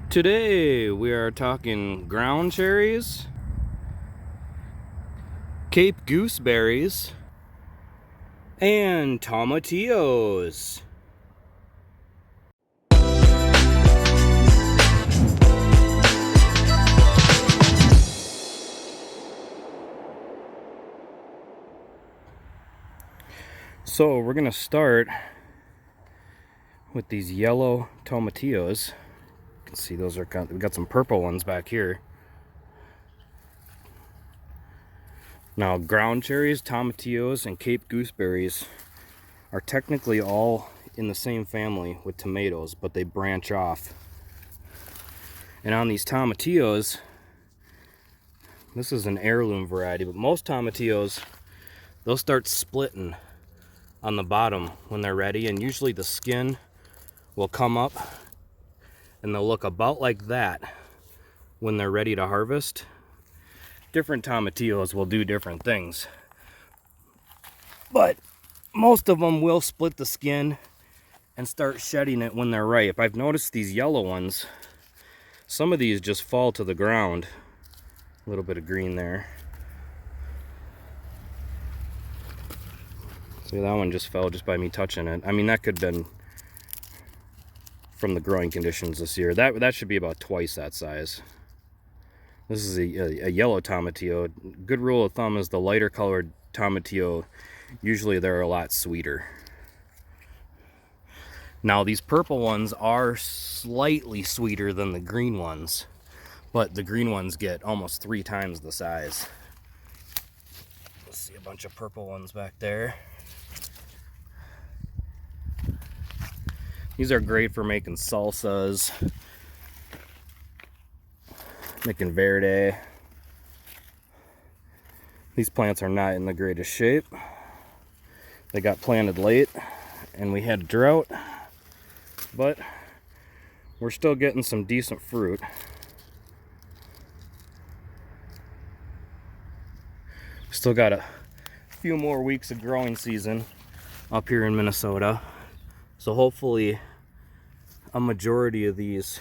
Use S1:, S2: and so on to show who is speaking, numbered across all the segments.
S1: Today we are talking ground cherries, Cape gooseberries, and tomatillos. So we're gonna start with these yellow tomatillos. You can see those are we got some purple ones back here. Now, ground cherries, tomatillos, and Cape gooseberries are technically all in the same family with tomatoes, but they branch off. And on these tomatillos, this is an heirloom variety, but most tomatillos, they'll start splitting on the bottom when they're ready, and usually the skin will come up and they'll look about like that when they're ready to harvest. Different tomatillos will do different things, but most of them will split the skin and start shedding it when they're ripe. I've noticed these yellow ones, some of these just fall to the ground. A little bit of green there. See, that one just fell just by me touching it. I mean, that could have been from the growing conditions this year. That should be about twice that size. This is a yellow tomatillo. Good rule of thumb is the lighter colored tomatillo, usually they're a lot sweeter. Now, these purple ones are slightly sweeter than the green ones, but the green ones get almost 3 times the size. Let's see a bunch of purple ones back there. These are great for making salsas, making verde. These plants are not in the greatest shape. They got planted late and we had a drought, but we're still getting some decent fruit. Still got a few more weeks of growing season up here in Minnesota, so hopefully a majority of these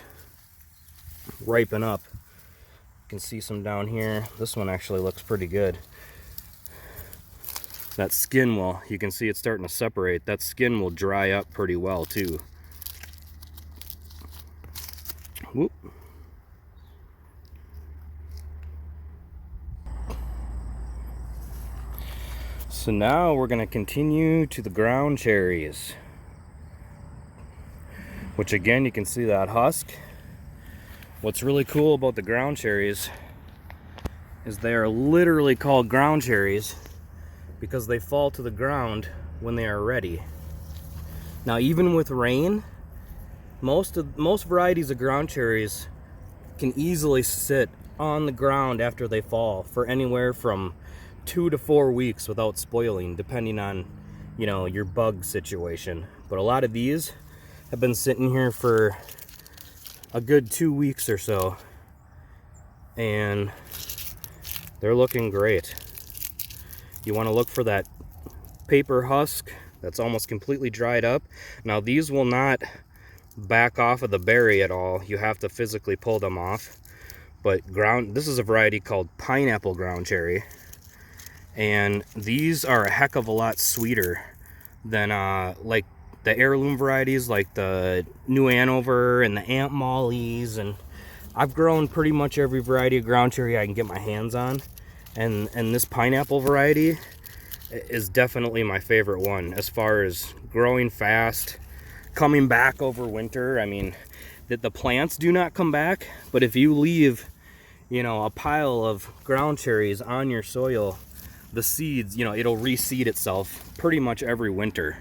S1: ripen up. You can see some down here. This one actually looks pretty good. That skin will, you can see it's starting to separate. That skin will dry up pretty well too. Whoop. So now we're going to continue to the ground cherries, which again, you can see that husk. What's really cool about the ground cherries is they are literally called ground cherries because they fall to the ground when they are ready. Now, even with rain, most varieties of ground cherries can easily sit on the ground after they fall for anywhere from 2 to 4 weeks without spoiling, depending on, you know, your bug situation. But a lot of these have been sitting here for a good 2 weeks or so, and they're looking great. You want to look for that paper husk that's almost completely dried up. Now, these will not back off of the berry at all. You have to physically pull them off. But this is a variety called pineapple ground cherry, and these are a heck of a lot sweeter than like the heirloom varieties, like the New Hanover and the Aunt Molly's. And I've grown pretty much every variety of ground cherry I can get my hands on, and this pineapple variety is definitely my favorite one as far as growing fast, coming back over winter. I mean, the plants do not come back, but if you leave, you know, a pile of ground cherries on your soil, the seeds, you know, it'll reseed itself pretty much every winter.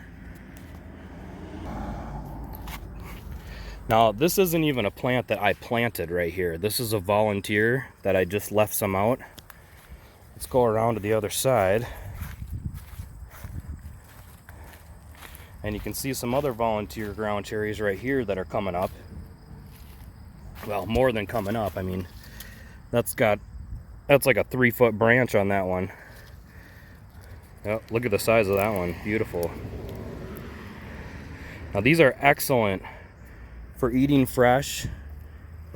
S1: Now, this isn't even a plant that I planted right here. This is a volunteer that I just left some out. Let's go around to the other side. And you can see some other volunteer ground cherries right here that are coming up. Well, more than coming up. I mean, that's like a 3-foot branch on that one. Oh, look at the size of that one. Beautiful. Now, these are excellent for eating fresh,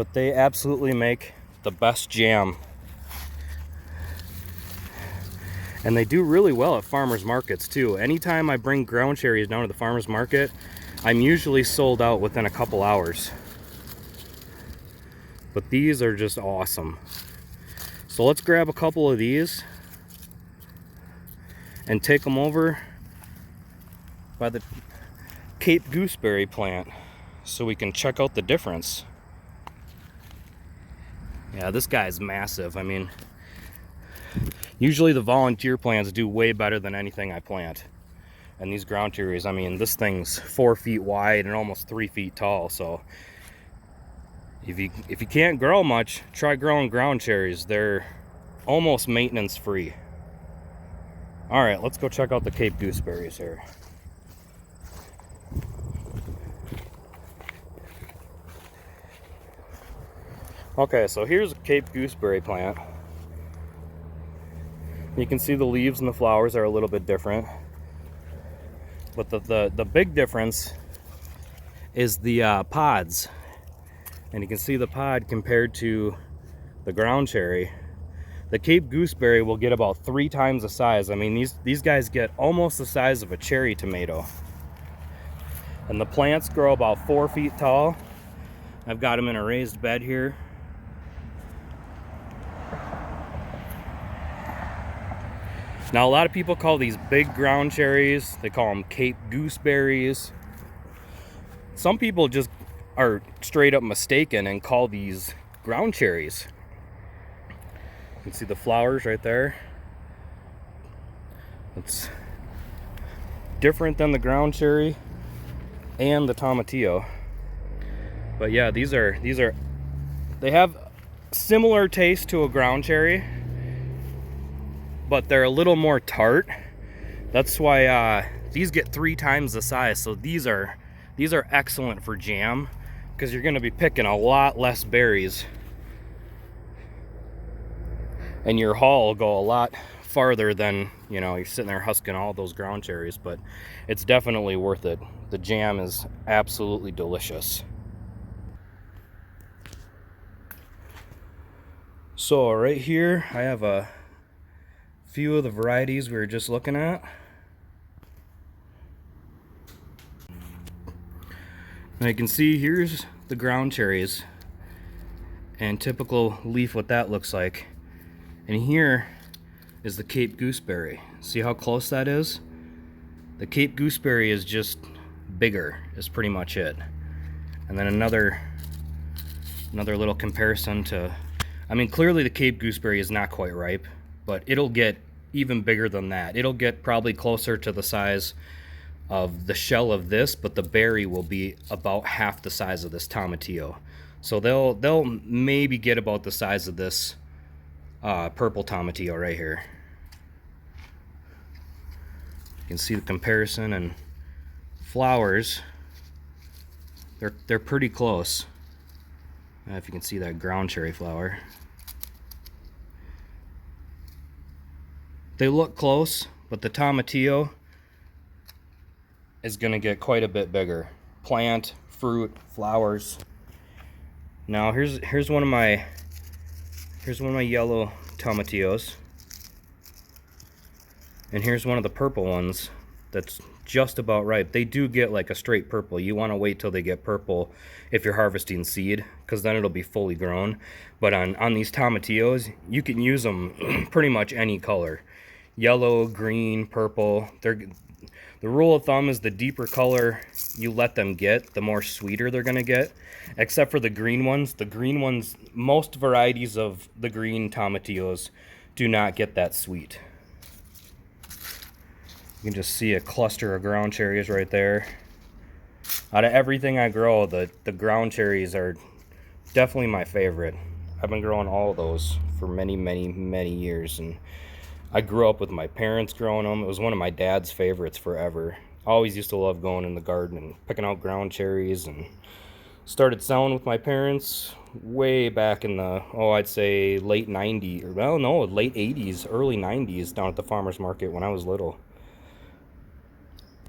S1: but they absolutely make the best jam. And they do really well at farmers markets too. Anytime I bring ground cherries down to the farmers market, I'm usually sold out within a couple hours. But these are just awesome. So let's grab a couple of these and take them over by the Cape gooseberry plant so we can check out the difference. Yeah, this guy's massive. I mean, usually the volunteer plants do way better than anything I plant. And these ground cherries, I mean, this thing's 4 feet wide and almost 3 feet tall. So if you can't grow much, try growing ground cherries. They're almost maintenance free. All right, let's go check out the Cape gooseberries here. Okay, so here's a Cape gooseberry plant. You can see the leaves and the flowers are a little bit different. But the big difference is the pods. And you can see the pod compared to the ground cherry. The Cape gooseberry will get about 3 times the size. I mean, these guys get almost the size of a cherry tomato. And the plants grow about 4 feet tall. I've got them in a raised bed here. Now, a lot of people call these big ground cherries, they call them Cape gooseberries. Some people just are straight up mistaken and call these ground cherries. You can see the flowers right there. It's different than the ground cherry and the Tomatillo. But yeah, these are they have similar taste to a ground cherry, but they're a little more tart. That's why these get 3 times the size. So these are excellent for jam because you're going to be picking a lot less berries, and your haul will go a lot farther than, you know, you're sitting there husking all those ground cherries. But it's definitely worth it. The jam is absolutely delicious. So right here I have a few of the varieties we were just looking at. Now you can see here's the ground cherries and typical leaf, what that looks like. And here is the Cape gooseberry. See how close that is? The Cape gooseberry is just bigger, is pretty much it. And then another little comparison to, I mean, clearly the Cape gooseberry is not quite ripe, but it'll get even bigger than that. It'll get probably closer to the size of the shell of this, but the berry will be about half the size of this Tomatillo. So they'll maybe get about the size of this purple Tomatillo right here. You can see the comparison, and flowers, they're pretty close. If you can see that ground cherry flower. They look close, but the Tomatillo is going to get quite a bit bigger. Plant, fruit, flowers. Now here's one of my yellow Tomatillos, and here's one of the purple ones that's just about ripe. They do get like a straight purple. You want to wait till they get purple if you're harvesting seed, because then it'll be fully grown. But on these Tomatillos, you can use them pretty much any color. Yellow, green, purple. The rule of thumb is the deeper color you let them get, the more sweeter they're going to get, except for the green ones. The green ones, most varieties of the green Tomatillos do not get that sweet. You can just see a cluster of ground cherries right there. Out of everything I grow, the ground cherries are definitely my favorite. I've been growing all of those for many, many, many years, and I grew up with my parents growing them. It was one of my dad's favorites forever. I always used to love going in the garden and picking out ground cherries, and started selling with my parents way back in the, I'd say late 90s, or well, no, late 80s, early 90s down at the farmer's market when I was little.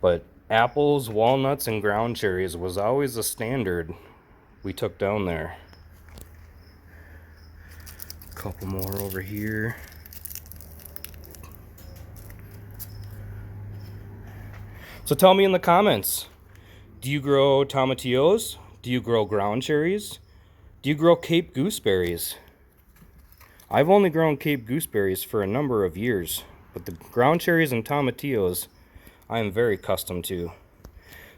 S1: But apples, walnuts, and ground cherries was always a standard we took down there. couple more over here. So tell me in the comments, do you grow tomatillos? Do you grow ground cherries? Do you grow Cape gooseberries? I've only grown Cape gooseberries for a number of years, but the ground cherries and tomatillos I am very accustomed to.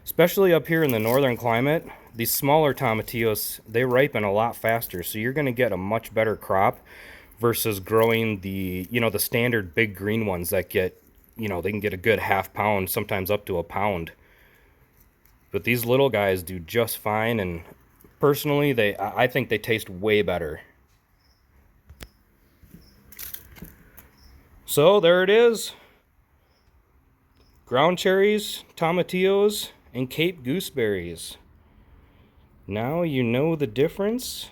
S1: Especially up here in the northern climate, these smaller tomatillos, they ripen a lot faster, so you're going to get a much better crop versus growing the, the standard big green ones that get, they can get a good half pound, sometimes up to a pound. But these little guys do just fine, and personally, I think they taste way better. So there it is. Ground cherries, tomatillos, and Cape gooseberries. Now you know the difference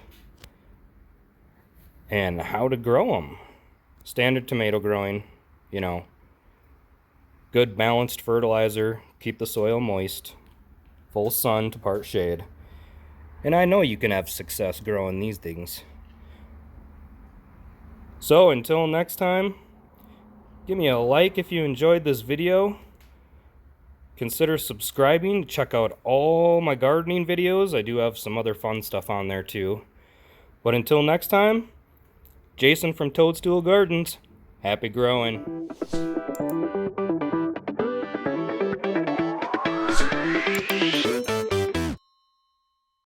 S1: and how to grow them. Standard tomato growing, good balanced fertilizer, keep the soil moist, full sun to part shade. And I know you can have success growing these things. So until next time, give me a like if you enjoyed this video. Consider subscribing to check out all my gardening videos. I do have some other fun stuff on there too. But until next time, Jason from Toadstool Gardens, happy growing.